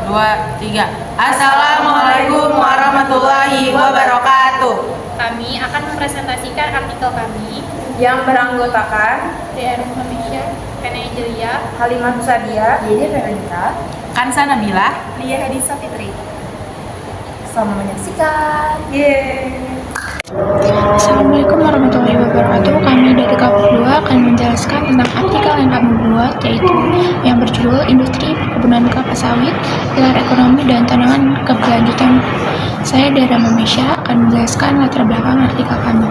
2, 3. Assalamualaikum warahmatullahi wabarakatuh. Kami akan mempresentasikan artikel kami yang beranggotakan DR Indonesia, Fena Angelia, Halimah Sadia, Yeni Veronica, Kansa Nabila, Lia Hadisa Fitri. Selamat menyaksikan. Yeay. Assalamualaikum warahmatullahi wabarakatuh. Kami dari KAP 2 akan menjelaskan tentang artikel yang kami buat, yaitu yang berjudul Industri Perkebunan Kelapa Sawit, Pilar Ekonomi dan Tantangan Keberlanjutan. Saya dari Mesya akan menjelaskan latar belakang artikel kami.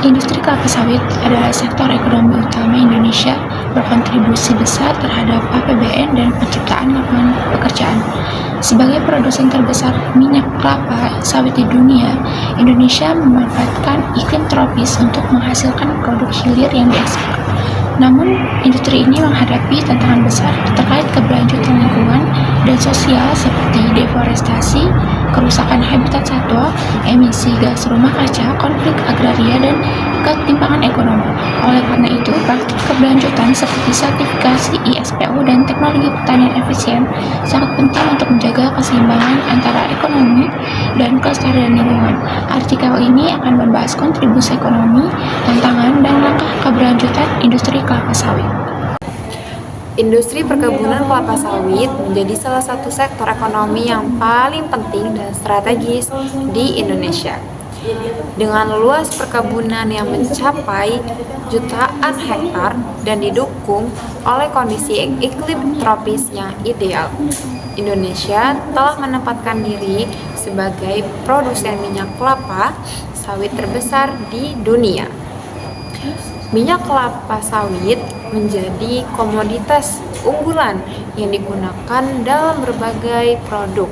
Industri kelapa sawit adalah sektor ekonomi utama Indonesia, berkontribusi besar terhadap APBN dan penciptaan lapangan pekerjaan. Sebagai produsen terbesar minyak kelapa sawit di dunia, Indonesia memanfaatkan iklim tropis untuk menghasilkan produk hilir yang diekspor. Namun, industri ini menghadapi tantangan besar terkait keberlanjutan lingkungan dan sosial seperti deforestasi, kerusakan habitat satwa, emisi gas rumah kaca, konflik agraria, dan ketimpangan ekonomi. Oleh karena itu, praktik keberlanjutan seperti sertifikasi ISPO dan teknologi pertanian efisien sangat penting untuk menjaga keseimbangan antara ekonomi dan kelestarian lingkungan. Artikel ini akan membahas kontribusi ekonomi, tantangan, dan langkah keberlanjutan industri kelapa sawit. Industri perkebunan kelapa sawit menjadi salah satu sektor ekonomi yang paling penting dan strategis di Indonesia. Dengan luas perkebunan yang mencapai jutaan hektar dan didukung oleh kondisi iklim tropis yang ideal, Indonesia telah menempatkan diri sebagai produsen minyak kelapa sawit terbesar di dunia. Minyak kelapa sawit menjadi komoditas unggulan yang digunakan dalam berbagai produk,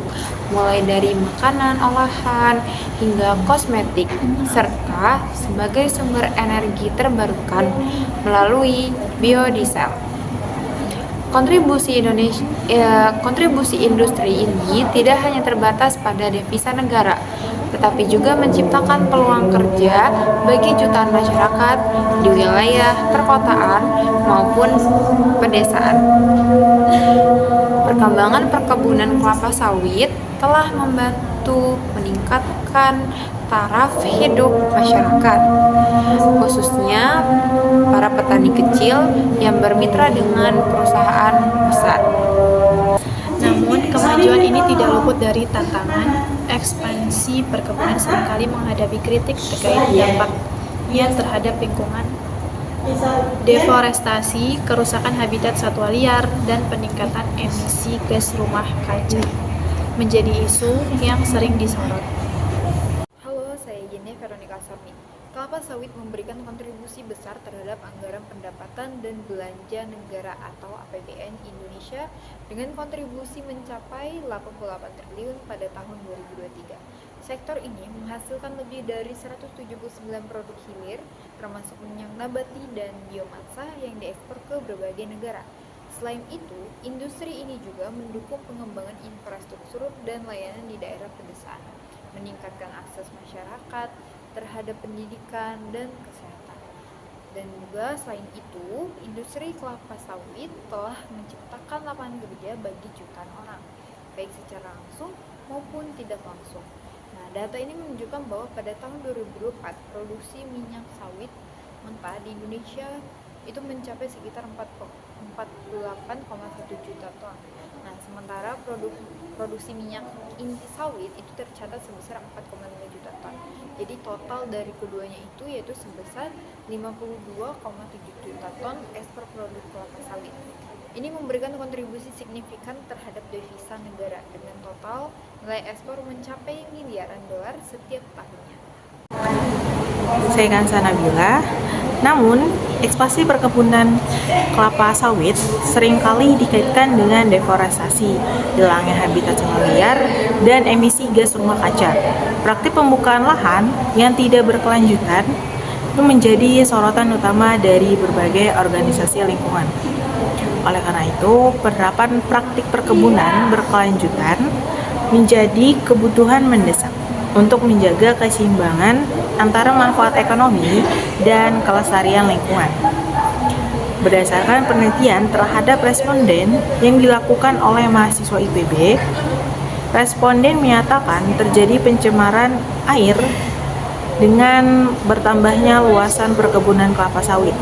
mulai dari makanan olahan hingga kosmetik, serta sebagai sumber energi terbarukan melalui biodiesel. Kontribusi industri ini tidak hanya terbatas pada devisa negara, tetapi juga menciptakan peluang kerja bagi jutaan masyarakat di wilayah perkotaan maupun pedesaan. Perkembangan perkebunan kelapa sawit telah membantu meningkatkan taraf hidup masyarakat, khususnya para petani kecil yang bermitra dengan perusahaan besar. Namun, kemajuan ini tidak luput dari tantangan. Ekspansi perkebunan seringkali menghadapi kritik terkait dampaknya terhadap lingkungan, deforestasi, kerusakan habitat satwa liar, dan peningkatan emisi gas rumah kaca menjadi isu yang sering disorot. Halo, saya Yeni Veronica. Kelapa sawit memberikan kontribusi besar terhadap anggaran pendapatan dan belanja negara atau APBN Indonesia dengan kontribusi mencapai 88 triliun pada tahun 2023. Sektor ini menghasilkan lebih dari 179 produk hilir, termasuk minyak nabati dan biomasa yang diekspor ke berbagai negara. Selain itu, industri ini juga mendukung pengembangan infrastruktur dan layanan di daerah pedesaan, meningkatkan akses masyarakat terhadap pendidikan dan kesehatan. Dan juga selain itu, industri kelapa sawit telah menciptakan lapangan kerja bagi jutaan orang, baik secara langsung maupun tidak langsung. Nah, data ini menunjukkan bahwa pada tahun 2024, produksi minyak sawit mentah di Indonesia itu mencapai sekitar 48,1 juta ton. Nah, sementara produksi minyak inti sawit itu tercatat sebesar 4,5 juta ton. Jadi total dari keduanya itu yaitu sebesar 52,7 juta ton ekspor produk kelapa sawit. Ini memberikan kontribusi signifikan terhadap devisa negara dengan total nilai ekspor mencapai miliaran dolar setiap tahunnya. Saya Kansa Nabila. Namun, ekspansi perkebunan kelapa sawit seringkali dikaitkan dengan deforestasi, hilangnya habitat satwa liar, dan emisi gas rumah kaca. Praktik pembukaan lahan yang tidak berkelanjutan itu menjadi sorotan utama dari berbagai organisasi lingkungan. Oleh karena itu, penerapan praktik perkebunan berkelanjutan menjadi kebutuhan mendesak untuk menjaga keseimbangan antara manfaat ekonomi dan kelestarian lingkungan. Berdasarkan penelitian terhadap responden yang dilakukan oleh mahasiswa IPB, responden menyatakan terjadi pencemaran air dengan bertambahnya luasan perkebunan kelapa sawit.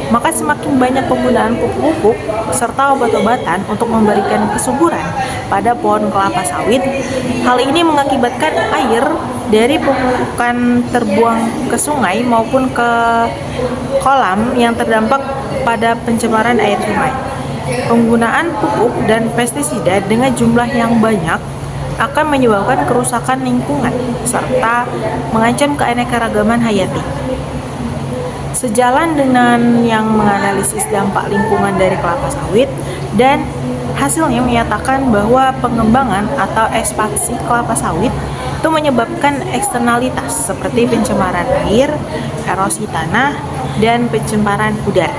Maka semakin banyak penggunaan pupuk-pupuk serta obat-obatan untuk memberikan kesuburan pada pohon kelapa sawit. Hal ini mengakibatkan air dari pemupukan terbuang ke sungai maupun ke kolam yang terdampak pada pencemaran air sungai. Penggunaan pupuk dan pestisida dengan jumlah yang banyak akan menyebabkan kerusakan lingkungan serta mengancam keanekaragaman hayati. Sejalan dengan yang menganalisis dampak lingkungan dari kelapa sawit dan hasilnya menyatakan bahwa pengembangan atau ekspansi kelapa sawit itu menyebabkan eksternalitas seperti pencemaran air, erosi tanah, dan pencemaran udara.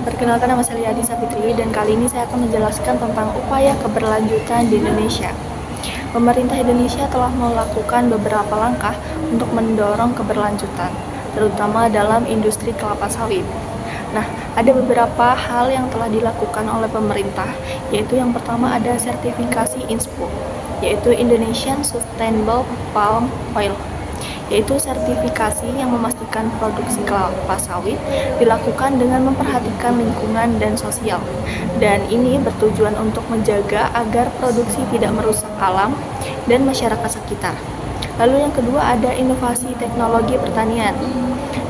Perkenalkan, nama saya Liadi Safitri dan kali ini saya akan menjelaskan tentang upaya keberlanjutan di Indonesia. Pemerintah Indonesia telah melakukan beberapa langkah untuk mendorong keberlanjutan, terutama dalam industri kelapa sawit. Nah, ada beberapa hal yang telah dilakukan oleh pemerintah, yaitu yang pertama ada sertifikasi INSPO, yaitu Indonesian Sustainable Palm Oil, yaitu sertifikasi yang memastikan produksi kelapa sawit dilakukan dengan memperhatikan lingkungan dan sosial. Dan ini bertujuan untuk menjaga agar produksi tidak merusak alam dan masyarakat sekitar. Lalu yang kedua ada inovasi teknologi pertanian.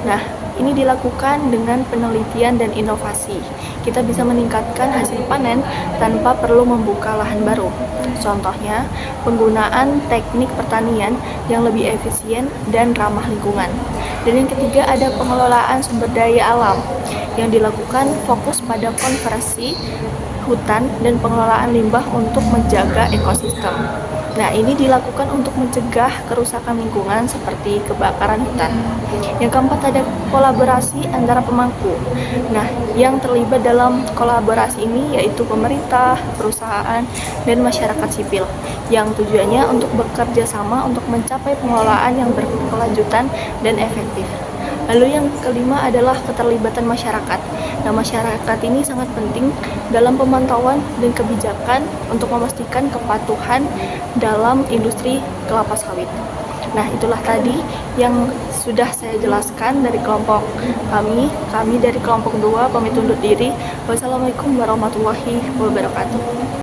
Nah, ini dilakukan dengan penelitian dan inovasi. Kita bisa meningkatkan hasil panen tanpa perlu membuka lahan baru. Contohnya, penggunaan teknik pertanian yang lebih efisien dan ramah lingkungan. Dan yang ketiga ada pengelolaan sumber daya alam yang dilakukan fokus pada konversi hutan dan pengelolaan limbah untuk menjaga ekosistem. Nah, ini dilakukan untuk mencegah kerusakan lingkungan seperti kebakaran hutan. Yang keempat ada kolaborasi antara pemangku. Nah, yang terlibat dalam kolaborasi ini yaitu pemerintah, perusahaan, dan masyarakat sipil yang tujuannya untuk bekerja sama untuk mencapai pengelolaan yang berkelanjutan dan efektif. Lalu yang kelima adalah keterlibatan masyarakat. Nah, masyarakat ini sangat penting dalam pemantauan dan kebijakan untuk memastikan kepatuhan dalam industri kelapa sawit. Nah, itulah tadi yang sudah saya jelaskan dari kelompok kami. Kami dari kelompok 2 pamit undur diri. Wassalamualaikum warahmatullahi wabarakatuh.